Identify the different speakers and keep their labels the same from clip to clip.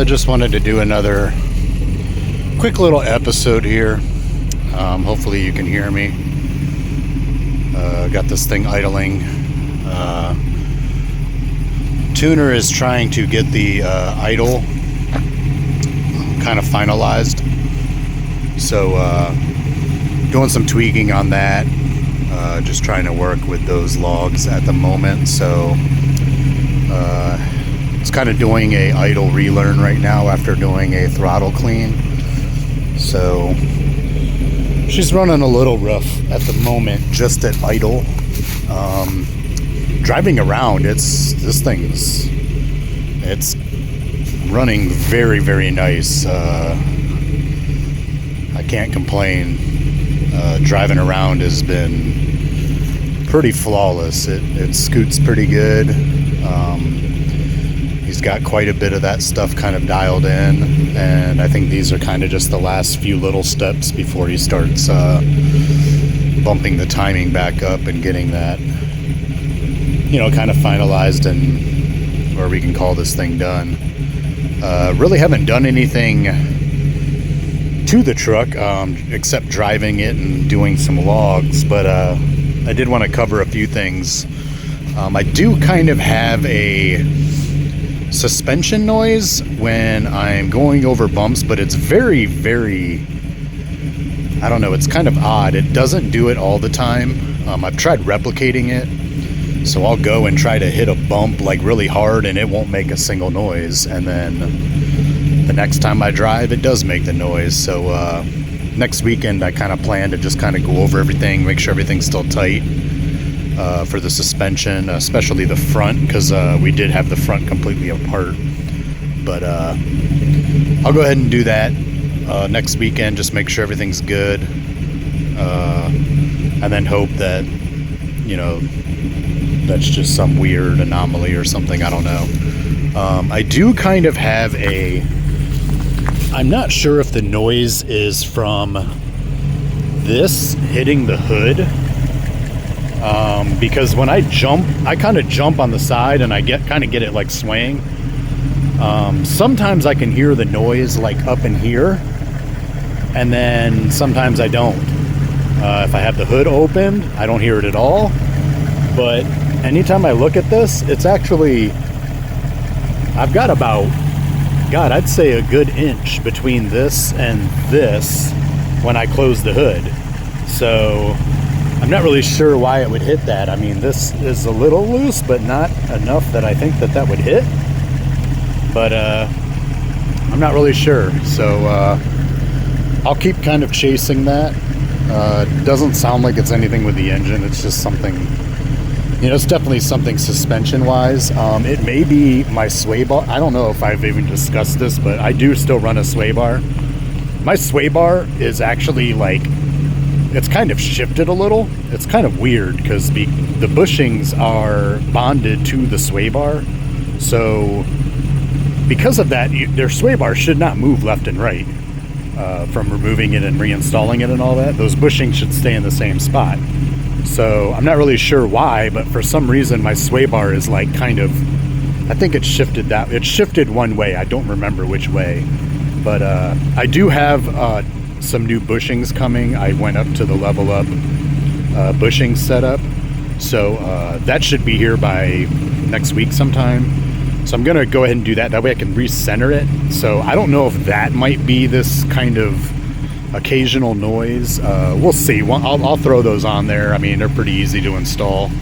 Speaker 1: I just wanted to do another quick little episode here. Hopefully you can hear me. Got this thing idling. Tuner is trying to get the idle kind of finalized. So doing some tweaking on that. Just trying to work with those logs at the moment. So it's kind of doing a idle relearn right now after doing a throttle clean. So she's running a little rough at the moment, just at idle. Driving around, it's running very, very nice. I can't complain. Driving around has been pretty flawless. It scoots pretty good. He's got quite a bit of that stuff kind of dialed in, and I think these are kind of just the last few little steps before he starts bumping the timing back up and getting that, kind of finalized and where we can call this thing done. Really haven't done anything to the truck except driving it and doing some logs, but I did want to cover a few things. I do kind of have a suspension noise when I'm going over bumps, but it's very, very, I don't know, it's kind of odd. It doesn't do it all the time. I've tried replicating it, so I'll go and try to hit a bump like really hard and it won't make a single noise, and then the next time I drive it does make the noise. So next weekend I kind of plan to just kind of go over everything, make sure everything's still tight for the suspension, especially the front, because we did have the front completely apart. But I'll go ahead and do that next weekend, just make sure everything's good, and then hope that that's just some weird anomaly or something. I don't know. I do kind of have I'm not sure if the noise is from this hitting the hood, because when I jump, I kind of jump on the side and I get it like swaying. Sometimes I can hear the noise like up in here, and then sometimes I don't. If I have the hood open, I don't hear it at all. But anytime I look at this, it's actually, I've got about, I'd say a good inch between this and this when I close the hood. So I'm not really sure why it would hit that. I mean, this is a little loose, but not enough that I think that would hit. But I'm not really sure. So I'll keep kind of chasing that. Doesn't sound like it's anything with the engine. It's just something, it's definitely something suspension-wise. It may be my sway bar. I don't know if I've even discussed this, but I do still run a sway bar. My sway bar is actually it's kind of shifted a little. It's kind of weird because the bushings are bonded to the sway bar. So because of that, their sway bar should not move left and right from removing it and reinstalling it and all that. Those bushings should stay in the same spot. So I'm not really sure why, but for some reason my sway bar is I think it shifted it shifted one way. I don't remember which way, but I do have some new bushings coming. I went up to the Level Up bushing setup, so that should be here by next week sometime. So I'm gonna go ahead and do that. That way I can recenter it. So I don't know if that might be this kind of occasional noise. We'll see. I'll throw those on there. I mean, they're pretty easy to install,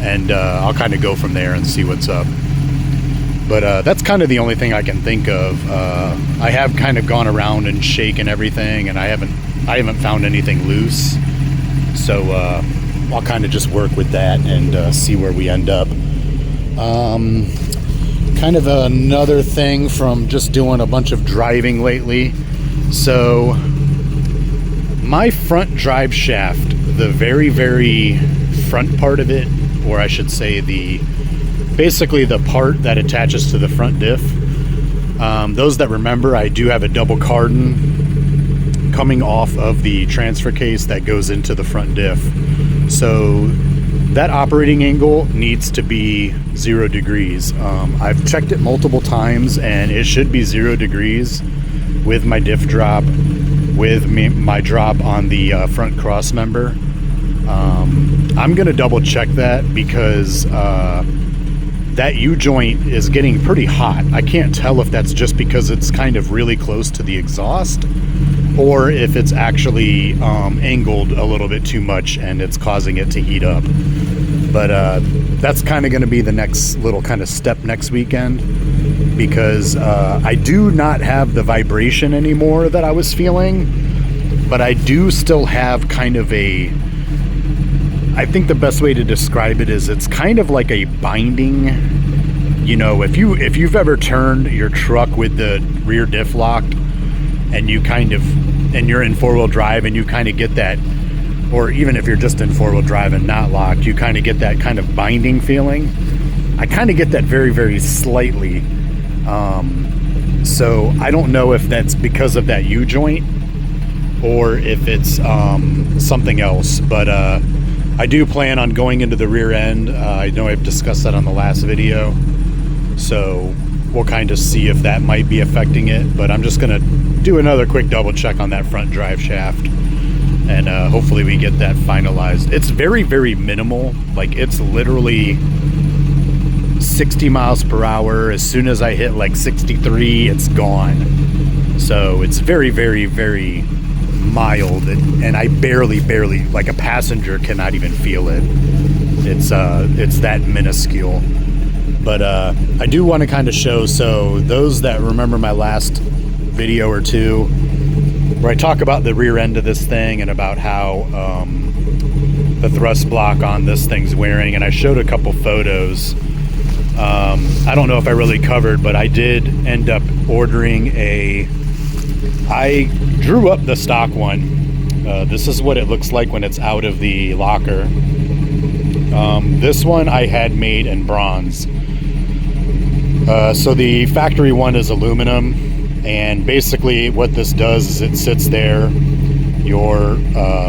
Speaker 1: and I'll kind of go from there and see what's up. But that's kind of the only thing I can think of. I have kind of gone around and shaken everything, and I haven't found anything loose. So I'll kind of just work with that and see where we end up. Kind of another thing from just doing a bunch of driving lately. So my front drive shaft, the very, very front part of it, or I should say basically the part that attaches to the front diff. Those that remember, I do have a double cardan coming off of the transfer case that goes into the front diff. So that operating angle needs to be 0 degrees. I've checked it multiple times and it should be 0 degrees with my diff drop, with my drop on the front cross member. I'm gonna double check that because that U-joint is getting pretty hot. I can't tell if that's just because it's kind of really close to the exhaust, or if it's actually angled a little bit too much and it's causing it to heat up. But that's kind of going to be the next little kind of step next weekend, because I do not have the vibration anymore that I was feeling, but I do still have kind of a, I think the best way to describe it is it's kind of like a binding. You know, if you've ever turned your truck with the rear diff locked, and you're in 4-wheel drive and you kind of get that, or even if you're just in 4-wheel drive and not locked, you kind of get that kind of binding feeling. I kind of get that very, very slightly. So I don't know if that's because of that U-joint or if it's something else, but I do plan on going into the rear end. I know I've discussed that on the last video, so we'll kind of see if that might be affecting it, but I'm just gonna do another quick double check on that front drive shaft, and hopefully we get that finalized. It's very, very minimal. Like, it's literally 60 miles per hour. As soon as I hit like 63, it's gone. So it's very, very, very mild, and I barely, like a passenger cannot even feel it. It's that minuscule. But I do want to kind of show, so those that remember my last video or two where I talk about the rear end of this thing and about how the thrust block on this thing's wearing, and I showed a couple photos. I don't know if I really covered, but I did end up ordering I drew up the stock one. This is what it looks like when it's out of the locker. This one I had made in bronze. So the factory one is aluminum, and basically what this does is it sits there. Your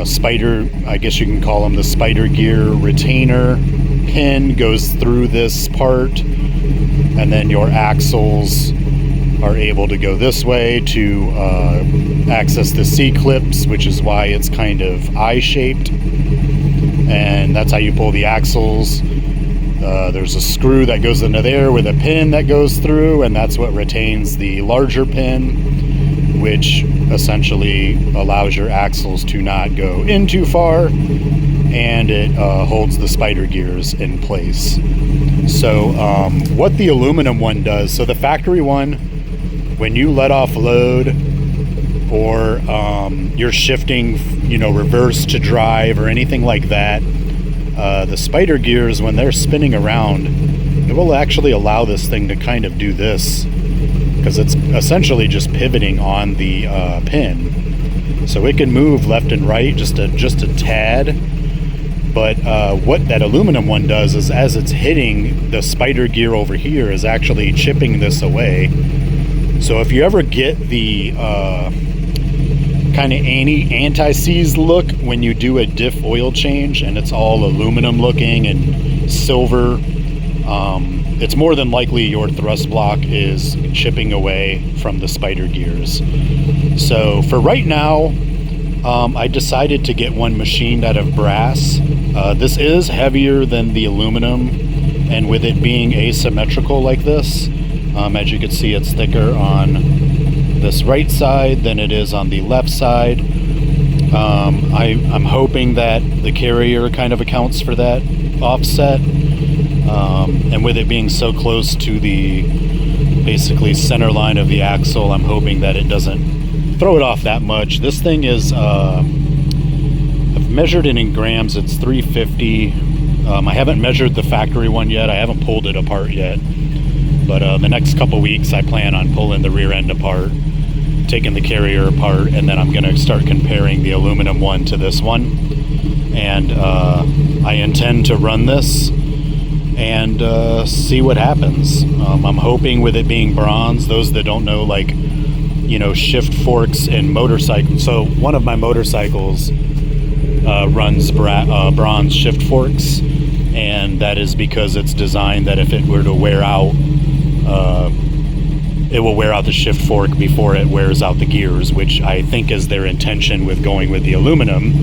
Speaker 1: spider, I guess you can call them the spider gear retainer pin, goes through this part, and then your axles are able to go this way to access the C-clips, which is why it's kind of I-shaped, and that's how you pull the axles. There's a screw that goes into there with a pin that goes through, and that's what retains the larger pin, which essentially allows your axles to not go in too far, and it holds the spider gears in place. So what the aluminum one does, so the factory one, when you let off load, or you're shifting, reverse to drive or anything like that, the spider gears, when they're spinning around, it will actually allow this thing to kind of do this, because it's essentially just pivoting on the pin. So it can move left and right just a tad. But what that aluminum one does is, as it's hitting, the spider gear over here is actually chipping this away. So if you ever get the kind of anti-seize look when you do a diff oil change and it's all aluminum looking and silver, it's more than likely your thrust block is chipping away from the spider gears. So for right now, I decided to get one machined out of brass. This is heavier than the aluminum, and with it being asymmetrical like this, as you can see, it's thicker on this right side than it is on the left side. I'm hoping that the carrier kind of accounts for that offset, and with it being so close to the basically center line of the axle, I'm hoping that it doesn't throw it off that much. This thing is, I've measured it in grams, it's 350. I haven't measured the factory one yet, I haven't pulled it apart yet. But the next couple weeks I plan on pulling the rear end apart, taking the carrier apart, and then I'm going to start comparing the aluminum one to this one. And I intend to run this and see what happens. I'm hoping, with it being bronze, those that don't know, like, shift forks in motorcycles. So one of my motorcycles runs bronze shift forks, and that is because it's designed that if it were to wear out, it will wear out the shift fork before it wears out the gears, which I think is their intention with going with the aluminum,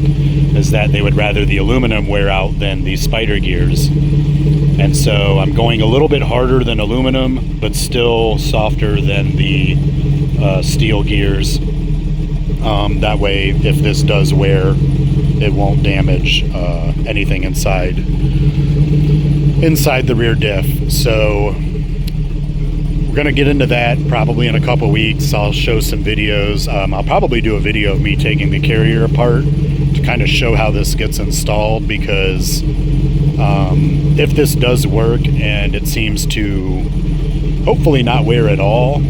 Speaker 1: is that they would rather the aluminum wear out than the Spyder gears. And so I'm going a little bit harder than aluminum, but still softer than the steel gears. That way, if this does wear, it won't damage anything inside the rear diff. So we're going to get into that probably in a couple weeks. I'll show some videos. I'll probably do a video of me taking the carrier apart to kind of show how this gets installed, because if this does work and it seems to hopefully not wear at all,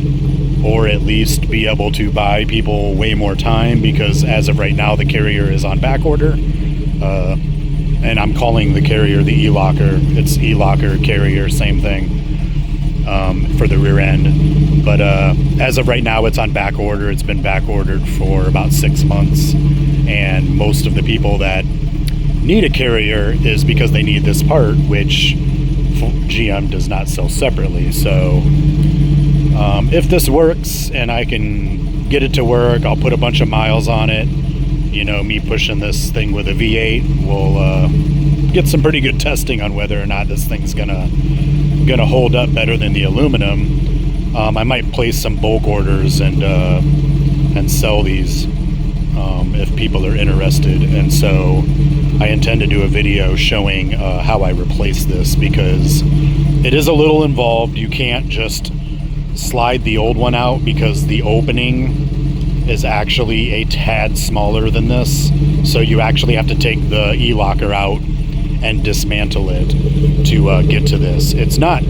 Speaker 1: or at least be able to buy people way more time, because as of right now the carrier is on back order, and I'm calling the carrier the E-Locker. It's E-Locker carrier, same thing, for the rear end. But as of right now it's on back order. It's been back ordered for about 6 months, and most of the people that need a carrier is because they need this part, which GM does not sell separately. So if this works and I can get it to work, I'll put a bunch of miles on it. You know, me pushing this thing with a V8 will get some pretty good testing on whether or not this thing's gonna hold up better than the aluminum. I might place some bulk orders and sell these if people are interested. And so I intend to do a video showing how I replace this, because it is a little involved. You can't just slide the old one out, because the opening is actually a tad smaller than this. So you actually have to take the E-Locker out and dismantle it to get to this. It's not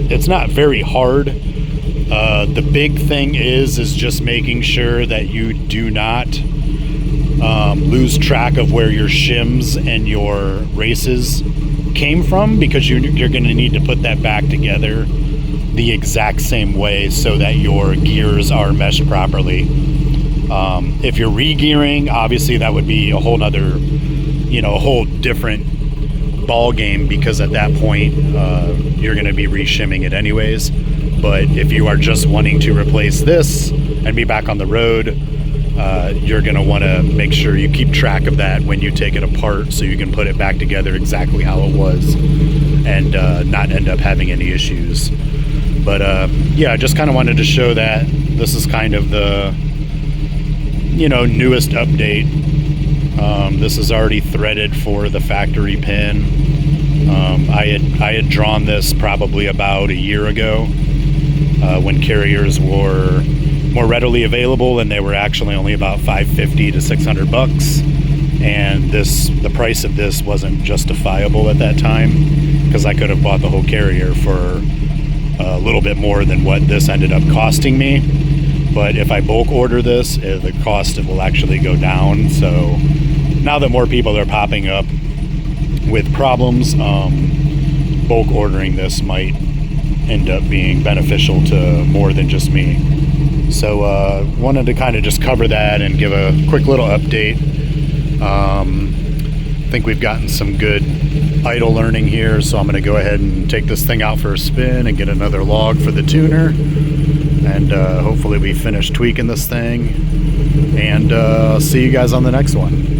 Speaker 1: very hard. The big thing is just making sure that you do not lose track of where your shims and your races came from, because you're going to need to put that back together the exact same way so that your gears are meshed properly. If you're re-gearing, obviously that would be a whole nother, a whole different ball game, because at that point you're going to be re-shimming it anyways. But if you are just wanting to replace this and be back on the road, you're going to want to make sure you keep track of that when you take it apart, so you can put it back together exactly how it was and not end up having any issues. But yeah, I just kind of wanted to show that this is kind of the newest update. This is already threaded for the factory pin. I had drawn this probably about a year ago, when carriers were more readily available, and they were actually only about $550 to $600, and the price of this wasn't justifiable at that time, because I could have bought the whole carrier for a little bit more than what this ended up costing me. But if I bulk order this, the cost will actually go down. So now that more people are popping up with problems, bulk ordering this might end up being beneficial to more than just me. So wanted to kind of just cover that and give a quick little update. I think we've gotten some good idle learning here, so I'm going to go ahead and take this thing out for a spin and get another log for the tuner, and hopefully we finish tweaking this thing, and see you guys on the next one.